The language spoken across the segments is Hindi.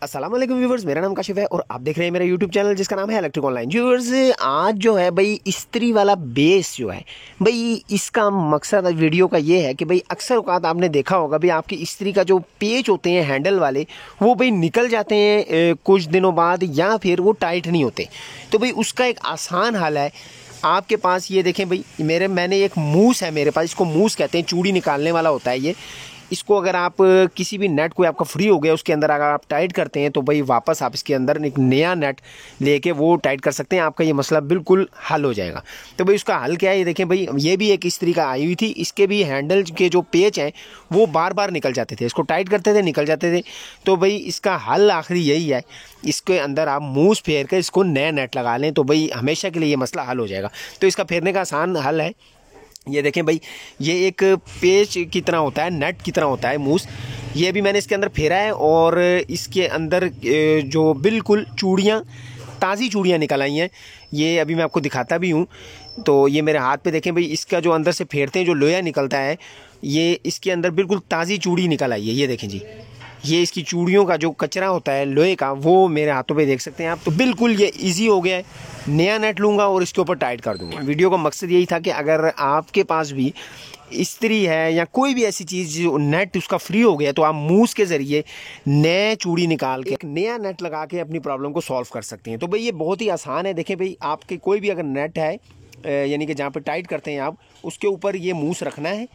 अस्सलाम वालेकुम व्यूवर्स, मेरा नाम काशिफ है और आप देख रहे हैं मेरा यूट्यूब चैनल जिसका नाम है इलेक्ट्रिक ऑनलाइन। व्यूवर्स, आज जो है भाई इस्त्री वाला बेस जो है भाई, इसका मकसद वीडियो का ये है कि भाई अक्सर औकात आपने देखा होगा भाई आपकी इस्त्री का जो पेच होते हैं हैंडल वाले, वो भाई निकल जाते हैं कुछ दिनों बाद, या फिर वो टाइट नहीं होते। तो भाई उसका एक आसान हल है। आपके पास ये देखें भाई, मैंने एक मूस है मेरे पास, इसको मूस कहते हैं, चूड़ी निकालने वाला होता है ये। इसको अगर आप किसी भी नेट कोई आपका फ्री हो गया उसके अंदर अगर आप टाइट करते हैं तो भाई वापस आप इसके अंदर एक नया नेट लेके वो टाइट कर सकते हैं, आपका ये मसला बिल्कुल हल हो जाएगा। तो भाई उसका हल क्या है, ये देखें भाई, ये भी एक इस्त्री का आई हुई थी, इसके भी हैंडल के जो पेच हैं वो बार बार निकल जाते थे, इसको टाइट करते थे निकल जाते थे। तो भाई इसका हल आखिरी यही है, इसके अंदर आप मूस फेर कर इसको नया नेट लगा लें तो भाई हमेशा के लिए ये मसला हल हो जाएगा। तो इसका फेरने का आसान हल है, ये देखें भाई, ये एक पेच की तरह होता है, नेट की तरह होता है मूस। ये भी मैंने इसके अंदर फेरा है और इसके अंदर जो बिल्कुल चूड़ियाँ, ताज़ी चूड़ियाँ निकल आई हैं, ये अभी मैं आपको दिखाता भी हूँ। तो ये मेरे हाथ पे देखें भाई, इसका जो अंदर से फेरते हैं जो लोया निकलता है, ये इसके अंदर बिल्कुल ताज़ी चूड़ी निकल आई है। ये देखें जी, ये इसकी चूड़ियों का जो कचरा होता है लोहे का, वो मेरे हाथों पे देख सकते हैं आप। तो बिल्कुल ये इजी हो गया है, नया नेट लूँगा और इसके ऊपर टाइट कर दूँगा। वीडियो का मकसद यही था कि अगर आपके पास भी इस्त्री है या कोई भी ऐसी चीज़ जो नेट उसका फ्री हो गया, तो आप मूस के ज़रिए नए चूड़ी निकाल के एक नया नेट लगा के अपनी प्रॉब्लम को सॉल्व कर सकते हैं। तो भाई ये बहुत ही आसान है। देखें भाई, आपके कोई भी अगर नेट है, यानी कि जहाँ पे टाइट करते हैं आप, उसके ऊपर ये मूस रखना है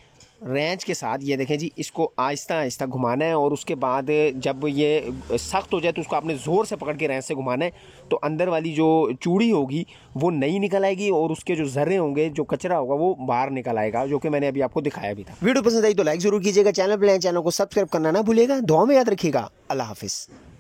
रेंच के साथ। ये देखें जी, इसको आहिस्ता आहिस्ता घुमाना है और उसके बाद जब ये सख्त हो जाए तो उसको आपने ज़ोर से पकड़ के रेंच से घुमाना है। तो अंदर वाली जो चूड़ी होगी वो नई निकल आएगी और उसके जो जर्रे होंगे, जो कचरा होगा, वो बाहर निकल आएगा, जो कि मैंने अभी आपको दिखाया भी था। वीडियो पसंद आई तो लाइक ज़रूर कीजिएगा, चैनल पर चैनल को सब्सक्राइब करना ना भूलिएगा। दुआ में याद रखिएगा। अल्लाह हाफिज़।